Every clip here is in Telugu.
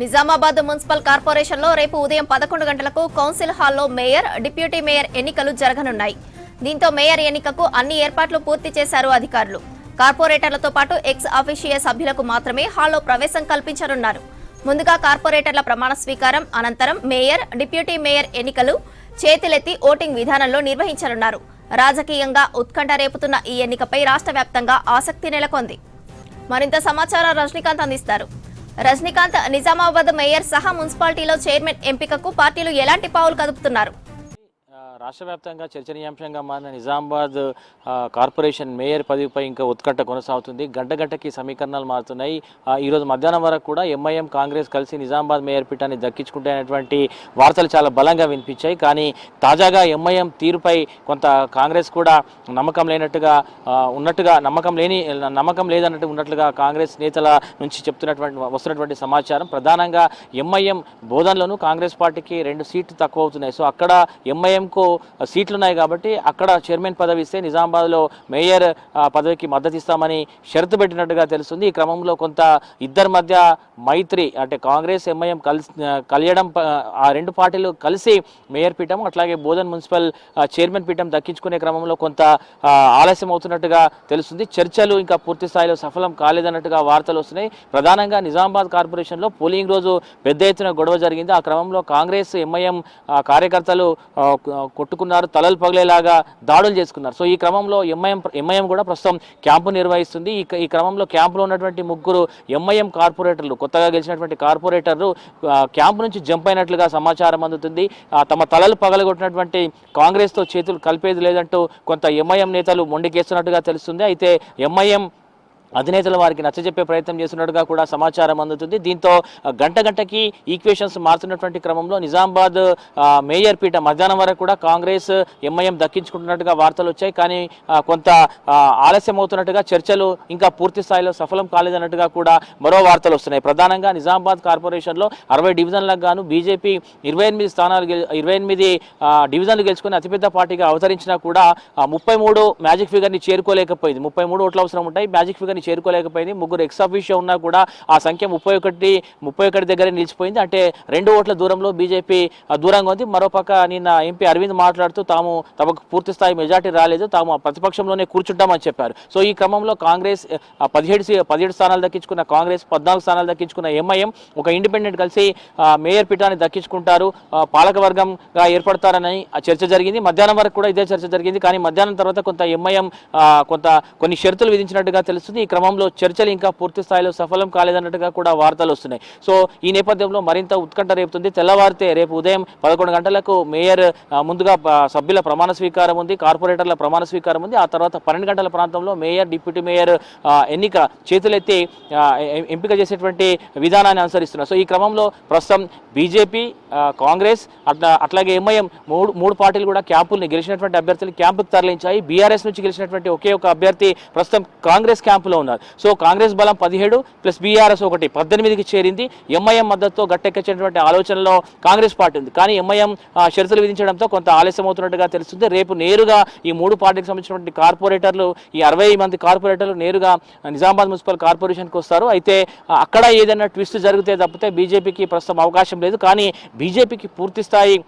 నిజామాబాద్ మున్సిపల్ కార్పొరేషన్లో రేపు ఉదయం 11 గంటలకు కౌన్సిల్ హాల్లో మేయర్, డిప్యూటీ మేయర్ ఎన్నికలు జరగనున్నాయి. దీంతో మేయర్ ఎన్నికకు అన్ని ఏర్పాట్లు పూర్తి చేశారు అధికారులు. కార్పొరేటర్లతో పాటు ఎక్స్ అఫీషియో సభ్యులకు మాత్రమే హాల్లో ప్రవేశం కల్పించనున్నారు. ముందుగా కార్పొరేటర్ల ప్రమాణ స్వీకారం అనంతరం మేయర్, డిప్యూటీ మేయర్ ఎన్నికలు చేతులెత్తి ఓటింగ్ విధానంలో నిర్వహించనున్నారు. రాజకీయంగా ఉత్కంఠ రేపుతున్న ఈ ఎన్నికపై రాష్ట్ర వ్యాప్తంగా ఆసక్తి నెలకొంది. మరింత సమాచారం రజనీకాంత్ అందిస్తారు. రజనీకాంత్, నిజామాబాద్ మేయర్ సహా మున్సిపాలిటీలో చైర్మన్ ఎంపికకు పార్టీలు ఎలాంటి పావులు కదుపుతున్నారు? రాష్ట్ర వ్యాప్తంగా చర్చనీయాంశంగా మారిన నిజామాబాద్ కార్పొరేషన్ మేయర్ పదవిపై ఇంకా ఉత్కంఠ కొనసాగుతుంది. గంట గంటకి సమీకరణాలు మారుతున్నాయి. ఈరోజు మధ్యాహ్నం వరకు కూడా ఎంఐఎం, కాంగ్రెస్ కలిసి నిజామాబాద్ మేయర్ పీఠాన్ని దక్కించుకుంటాయనేటువంటి వార్తలు చాలా బలంగా వినిపించాయి. కానీ తాజాగా ఎంఐఎం తీరుపై కొంత కాంగ్రెస్ కూడా నమ్మకం లేదన్నట్టుగా కాంగ్రెస్ నేతల నుంచి వస్తున్నటువంటి సమాచారం. ప్రధానంగా ఎంఐఎం బోధనలోనూ కాంగ్రెస్ పార్టీకి 2 సీట్లు తక్కువ అవుతున్నాయి. సో అక్కడ ఎంఐఎంకు సీట్లున్నాయి కాబట్టి అక్కడ చైర్మన్ పదవి ఇస్తే నిజామాబాద్లో మేయర్ పదవికి మద్దతు ఇస్తామని షరతు పెట్టినట్టుగా తెలుస్తుంది. ఈ క్రమంలో కొంత ఇద్దరి మధ్య మైత్రి, అంటే కాంగ్రెస్ ఎంఐఎం కలియడం, ఆ 2 పార్టీలు కలిసి మేయర్ పీఠం అట్లాగే బోధన్ మున్సిపల్ చైర్మన్ పీఠం దక్కించుకునే క్రమంలో కొంత ఆలస్యం అవుతున్నట్టుగా తెలుస్తుంది. చర్చలు ఇంకా పూర్తి స్థాయిలో సఫలం కాలేదన్నట్టుగా వార్తలు వస్తున్నాయి. ప్రధానంగా నిజామాబాద్ కార్పొరేషన్లో పోలింగ్ రోజు పెద్ద ఎత్తున గొడవ జరిగింది. ఆ క్రమంలో కాంగ్రెస్ ఎంఐఎం కార్యకర్తలు కొట్టుకున్నారు, తలలు పగిలేలాగా దాడులు చేసుకున్నారు. సో ఈ క్రమంలో ఎంఐఎం కూడా ప్రస్తుతం క్యాంపు నిర్వహిస్తుంది. ఈ క్రమంలో క్యాంపులో ఉన్నటువంటి 3 ఎంఐఎం కార్పొరేటర్లు, కొత్తగా గెలిచినటువంటి కార్పొరేటర్లు క్యాంపు నుంచి జంప్ అయినట్లుగా సమాచారం అందుతుంది. తమ తలలు పగలగొట్టినటువంటి కాంగ్రెస్తో చేతులు కలిపేది లేదంటూ కొంత ఎంఐఎం నేతలు మొండికేస్తున్నట్టుగా తెలుస్తుంది. అయితే ఎంఐఎం అధినేతల వారికి నచ్చజెప్పే ప్రయత్నం చేస్తున్నట్టుగా కూడా సమాచారం అందుతుంది. దీంతో గంటకి ఈక్వేషన్స్ మారుతున్నటువంటి క్రమంలో నిజామాబాద్ మేయర్ పీఠ మధ్యాహ్నం వరకు కూడా కాంగ్రెస్ ఎంఐఎం దక్కించుకుంటున్నట్టుగా వార్తలు వచ్చాయి. కానీ కొంత ఆలస్యం అవుతున్నట్టుగా, చర్చలు ఇంకా పూర్తి స్థాయిలో సఫలం కాలేదన్నట్టుగా కూడా మరో వార్తలు వస్తున్నాయి. ప్రధానంగా నిజామాబాద్ కార్పొరేషన్లో 60 డివిజన్లకు గాను బీజేపీ 28 డివిజన్లు గెలుచుకుని అతిపెద్ద పార్టీగా అవతరించినా కూడా 33 మ్యాజిక్ ఫిగర్ని చేరుకోలేకపోయింది. 33 ఓట్లు అవసరం ఉంటాయి, మ్యాజిక్ ఫిగర్ చేరుకోలేకపోయింది. 3 ఎక్స్ అఫీషియో ఉన్నా కూడా ఆ సంఖ్య 31 దగ్గర నిలిచిపోయింది. అంటే 2 ఓట్ల దూరంలో బీజేపీ దూరంగా ఉంది. మరోపక్క నిన్న ఎంపీ అరవింద్ మాట్లాడుతూ తమకు పూర్తి స్థాయి మెజార్టీ రాలేదు, తాము ప్రతిపక్షంలోనే కూర్చుంటామని చెప్పారు. సో ఈ క్రమంలో కాంగ్రెస్ 17 స్థానాలు దక్కించుకున్న కాంగ్రెస్, 14 స్థానాలు దక్కించుకున్న ఎంఐఎం ఒక ఇండిపెండెంట్ కలిసి మేయర్ పీఠాన్ని దక్కించుకుంటారు, పాలకవర్గంగా ఏర్పడతారని చర్చ జరిగింది. మధ్యాహ్నం వరకు కూడా ఇదే చర్చ జరిగింది. కానీ మధ్యాహ్నం తర్వాత కొంత ఎంఐఎం కొన్ని షరతులు విధించినట్టుగా తెలుస్తుంది. ఈ క్రమంలో చర్చలు ఇంకా పూర్తి స్థాయిలో సఫలం కాలేదన్నట్టుగా కూడా వార్తలు వస్తున్నాయి. సో ఈ నేపథ్యంలో మరింత ఉత్కంఠ రేపుతుంది. తెల్లవారితే రేపు ఉదయం 11 గంటలకు మేయర్ ముందుగా సభ్యుల ప్రమాణ స్వీకారం ఉంది, కార్పొరేటర్ల ప్రమాణ స్వీకారం ఉంది. ఆ తర్వాత 12 గంటల ప్రాంతంలో మేయర్, డిప్యూటీ మేయర్ ఎన్నిక చేతులెత్తి ఎంపిక చేసేటువంటి విధానాన్ని అనుసరిస్తున్నారు. సో ఈ క్రమంలో ప్రస్తుతం బీజేపీ, కాంగ్రెస్ అట్లాగే ఎంఐఎం 3 పార్టీలు కూడా క్యాంపుల్ని, గెలిచినటువంటి అభ్యర్థులు క్యాంపుకు తరలించాయి. బీఆర్ఎస్ నుంచి గెలిచినటువంటి ఒకే ఒక అభ్యర్థి ప్రస్తుతం కాంగ్రెస్ క్యాంపులో ఉన్నారు. సో కాంగ్రెస్ బలం 17 ప్లస్ బీఆర్ఎస్ 1 18కి చేరింది. ఎంఐఎం మద్దతుతో గట్టెక్కించేటువంటి ఆలోచనలో కాంగ్రెస్ పార్టీ ఉంది. కానీ ఎంఐఎం షరతులు విధించడంతో కొంత ఆలస్యం అవుతున్నట్టుగా తెలుస్తుంది. రేపు నేరుగా ఈ 3 పార్టీకి సంబంధించినటువంటి కార్పొరేటర్లు, ఈ 60 మంది కార్పొరేటర్లు నేరుగా నిజామాబాద్ మున్సిపల్ కార్పొరేషన్కి వస్తారు. అయితే అక్కడ ఏదైనా ట్విస్ట్ జరిగితే తప్పితే బీజేపీకి ప్రస్తుతం అవకాశం లేదు. కానీ బీజేపీకి పూర్తి స్థాయి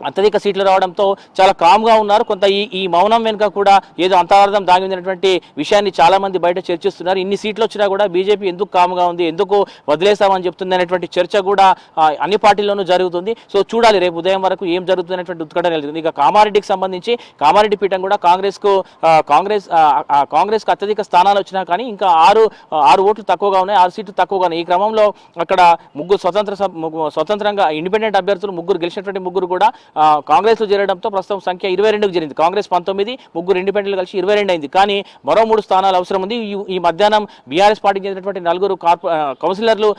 అత్యధిక సీట్లు రావడంతో చాలా కామ్గా ఉన్నారు. కొంత ఈ మౌనం వెనుక కూడా ఏదో అంతరార్థం దాగిందనేటువంటి విషయాన్ని చాలా మంది బయట చర్చిస్తున్నారు. ఇన్ని సీట్లు వచ్చినా కూడా బీజేపీ ఎందుకు కామ్గా ఉంది, ఎందుకు వదిలేస్తామని చెప్తుంది అనేటువంటి చర్చ కూడా అన్ని పార్టీల్లోనూ జరుగుతుంది. సో చూడాలి రేపు ఉదయం వరకు ఏం జరుగుతుంది అనేటువంటి ఉత్కంఠ నెలకొంది. ఇక కామారెడ్డికి సంబంధించి కామారెడ్డి పీఠం కూడా కాంగ్రెస్కు అత్యధిక స్థానాలు వచ్చినా కానీ ఇంకా 6 ఓట్లు తక్కువగా ఉన్నాయి, 6 సీట్లు తక్కువగా ఉన్నాయి. ఈ క్రమంలో అక్కడ 3 స్వతంత్రంగా ఇండిపెండెంట్ అభ్యర్థులు 3 గెలిచినటువంటి 3 కూడా కాంగ్రెస్ లో చేరడంతో ప్రస్తుతం సంఖ్య 22కు జరిగింది. కాంగ్రెస్ 19, 3 ఇండిపెండెంట్లు కలిసి 22 అయింది. కానీ మరో 3 స్థానాలు అవసరం ఉంది. ఈ మధ్యాహ్నం బీఆర్ఎస్ పార్టీకి చెందినటువంటి 4 కౌన్సిలర్లు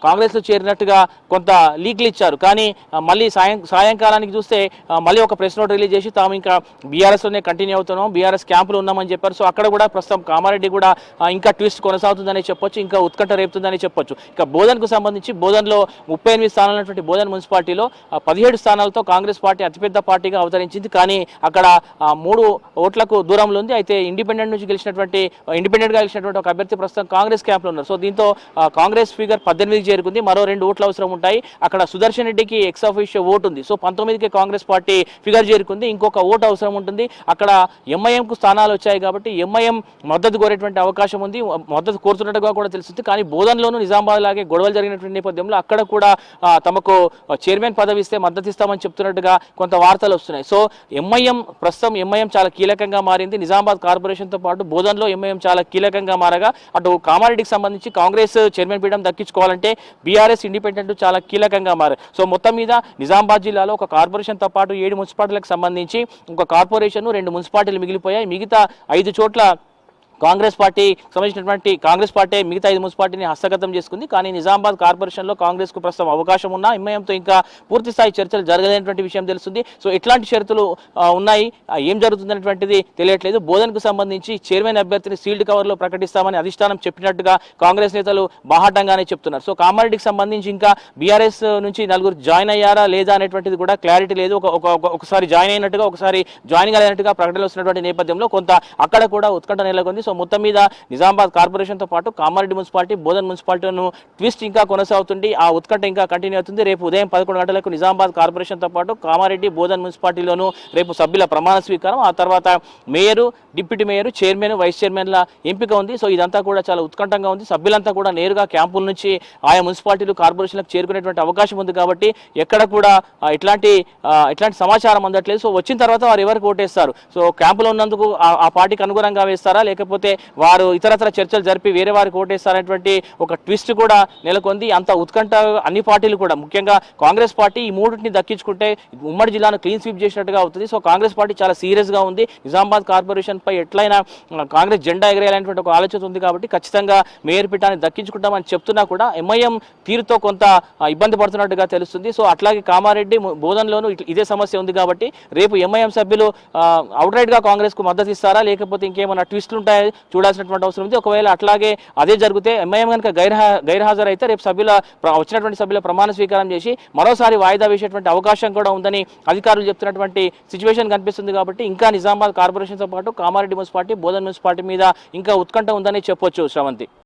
కాంగ్రెస్ లో చేరినట్టుగా కొంత లీక్లు ఇచ్చారు. కానీ మళ్ళీ సాయంకాలానికి చూస్తే మళ్ళీ ఒక ప్రెస్ నోట్ రిలీజ్ చేసి తాము ఇంకా బీఆర్ఎస్ లోనే కంటిన్యూ అవుతున్నాం, బీఆర్ఎస్ క్యాంపులో ఉన్నామని చెప్పారు. సో అక్కడ కూడా ప్రస్తుతం కామారెడ్డి కూడా ఇంకా ట్విస్ట్ కొనసాగుతుందని చెప్పొచ్చు, ఇంకా ఉత్కంఠ రేపుతుందని చెప్పొచ్చు. ఇక బోధన్కు సంబంధించి బోధన్లో 38 స్థానాలు ఉన్నటువంటి బోధన్ మున్సిపాలిటీలో 17 స్థానాలతో కాంగ్రెస్ కాంగ్రెస్ పార్టీ అతిపెద్ద పార్టీగా అవతరించింది. కానీ అక్కడ 3 ఓట్లకు దూరంలో ఉంది. అయితే ఇండిపెండెంట్ గా గెలిచినటువంటి ఒక అభ్యర్థి ప్రస్తుతం కాంగ్రెస్ క్యాంప్ లో ఉన్నారు. సో దీంతో కాంగ్రెస్ ఫిగర్ 18 చేరుకుంది. మరో 2 ఓట్లు అవసరం ఉంటాయి. అక్కడ సుదర్శన్ రెడ్డికి ఎక్స్ ఆఫీషియో ఓటు ఉంది. సో 19కి కాంగ్రెస్ పార్టీ ఫిగర్ చేరుకుంది. ఇంకొక ఓటు అవసరం ఉంటుంది. అక్కడ ఎంఐఎం కు స్థానాలు వచ్చాయి కాబట్టి ఎంఐఎం మద్దతు కోరేటువంటి అవకాశం ఉంది. మద్దతు కోరుతున్నట్టుగా కూడా తెలుస్తుంది. కానీ బోధన్లోను నిజామాబాద్ లాగే గొడవలు జరిగినటువంటి నేపథ్యంలో అక్కడ కూడా తమకు చైర్మన్ పదవి ఇస్తే మద్దతు ఇస్తామని చెప్తున్నట్టుగా కొంత వార్తలు వస్తున్నాయి. సో ప్రస్తుతం ఎంఐఎం చాలా కీలకంగా మారింది. నిజామాబాద్ కార్పొరేషన్ తో పాటు బోధన్లో ఎంఐఎం చాలా కీలకంగా మారగా అటు కామారెడ్డికి సంబంధించి కాంగ్రెస్ చైర్మన్ పీఠం దక్కించుకోవాలంటే బీఆర్ఎస్ ఇండిపెండెంట్ చాలా కీలకంగా మారారు. సో మొత్తం మీద నిజామాబాద్ జిల్లాలో ఒక కార్పొరేషన్ తో పాటు 7 మున్సిపాలిటీలకు సంబంధించి ఒక కార్పొరేషన్ 2 మున్సిపాలిటీలు మిగిలిపోయాయి. మిగతా 5 చోట్ల కాంగ్రెస్ పార్టీ మిగతా 5 మున్సిపాలిటీని హస్తగతం చేసుకుంది. కానీ నిజామాబాద్ కార్పొరేషన్లో కాంగ్రెస్ కు ప్రస్తుతం అవకాశం ఉన్నా ఎంఐఎంతో ఇంకా పూర్తి స్థాయి చర్చలు జరగలేనటువంటి విషయం తెలుస్తుంది. సో ఎట్లాంటి షరతులు ఉన్నాయి, ఏం జరుగుతుందనేటువంటిది తెలియట్లేదు. బోధనకు సంబంధించి చైర్మన్ అభ్యర్థిని సీల్డ్ కవర్లో ప్రకటిస్తామని అధిష్టానం చెప్పినట్టుగా కాంగ్రెస్ నేతలు బాహాటంగానే చెప్తున్నారు. సో కామారెడ్డికి సంబంధించి ఇంకా బీఆర్ఎస్ నుంచి 4 జాయిన్ అయ్యారా లేదా అనేటువంటిది కూడా క్లారిటీ లేదు. ఒకసారి జాయిన్ అయినట్టుగా ఒకసారి జాయిన్ కాలేనట్టుగా ప్రకటనలు వస్తున్నటువంటి నేపథ్యంలో కొంత అక్కడ కూడా ఉత్కంఠ నెలకొంది. సో మొత్తం మీద నిజామాబాద్ కార్పొరేషన్ తో పాటు కామారెడ్డి మున్సిపాలిటీ, బోధన్ మున్సిపాలిటీలను ట్విస్ట్ ఇంకా కొనసాగుతుంది. ఆ ఉత్కంఠ ఇంకా కంటిన్యూ అవుతుంది. రేపు ఉదయం 11 గంటలకు నిజామాబాద్ కార్పొరేషన్ తో పాటు కామారెడ్డి, బోధన్ మున్సిపాలిటీలోను రేపు సభ్యుల ప్రమాణ స్వీకారం, ఆ తర్వాత mayor, deputy mayor, chairman, vice చైర్మన్ల ఎంపిక ఉంది. సో ఇదంతా కూడా చాలా ఉత్కంఠంగా ఉంది. సభ్యులంతా కూడా నేరుగా క్యాంపుల నుంచి ఆయా మున్సిపాలిటీలు, కార్పొరేషన్లకు చేరుకునేటువంటి అవకాశం ఉంది. కాబట్టి ఎక్కడ కూడా ఇట్లాంటి సమాచారం అందట్లేదు. సో వచ్చిన తర్వాత వారు ఎవరికి ఓటేస్తారు, సో క్యాంపులో ఉన్నందుకు ఆ పార్టీకి అనుగుణంగా వేస్తారా, లేకపోతే వారు ఇతరత్ర చర్చలు జరిపి వేరే వారికి ఓటేస్తారనేటువంటి ఒక ట్విస్ట్ కూడా నెలకొంది. అంత ఉత్కంఠ అన్ని పార్టీలు కూడా, ముఖ్యంగా కాంగ్రెస్ పార్టీ ఈ 3ని దక్కించుకుంటే ఉమ్మడి జిల్లాను క్లీన్ స్వీప్ చేసినట్టుగా అవుతుంది. సో కాంగ్రెస్ పార్టీ చాలా సీరియస్ గా ఉంది. నిజామాబాద్ కార్పొరేషన్ పై ఎట్లయినా కాంగ్రెస్ జెండా ఎగరేయాలనేటువంటి ఒక ఆలోచన ఉంది. కాబట్టి ఖచ్చితంగా మేయర్ పీఠాన్ని దక్కించుకుంటామని చెప్తున్నా కూడా ఎంఐఎం తీరుతో కొంత ఇబ్బంది పడుతున్నట్టుగా తెలుస్తుంది. సో అట్లాగే కామారెడ్డి, బోధన్లోనూ ఇదే సమస్య ఉంది. కాబట్టి రేపు ఎంఐఎం సభ్యులు అవుట్ రైట్ గా కాంగ్రెస్ కు మద్దతు ఇస్తారా, లేకపోతే ఇంకేమైనా ట్విస్టులు ఉంటాయో చూడాల్సినటువంటి అవసరం ఉంది. ఒకవేళ అట్లాగే అదే జరిగితే ఎంఐఎం కనుక గైర్హాజరైతే రేపు వచ్చినటువంటి సభ్యుల ప్రమాణ స్వీకారం చేసి మరోసారి వాయిదా వేసేటువంటి అవకాశం కూడా ఉందని అధికారులు చెప్తున్నటువంటి సిచ్యువేషన్ కనిపిస్తుంది. కాబట్టి ఇంకా నిజామాబాద్ కార్పొరేషన్ తో పాటు కామారెడ్డి మున్సిపాలిటీ, బోధన్ మున్సిపాలిటీ మీద ఇంకా ఉత్కంఠ ఉందని చెప్పొచ్చు శ్రవంతి.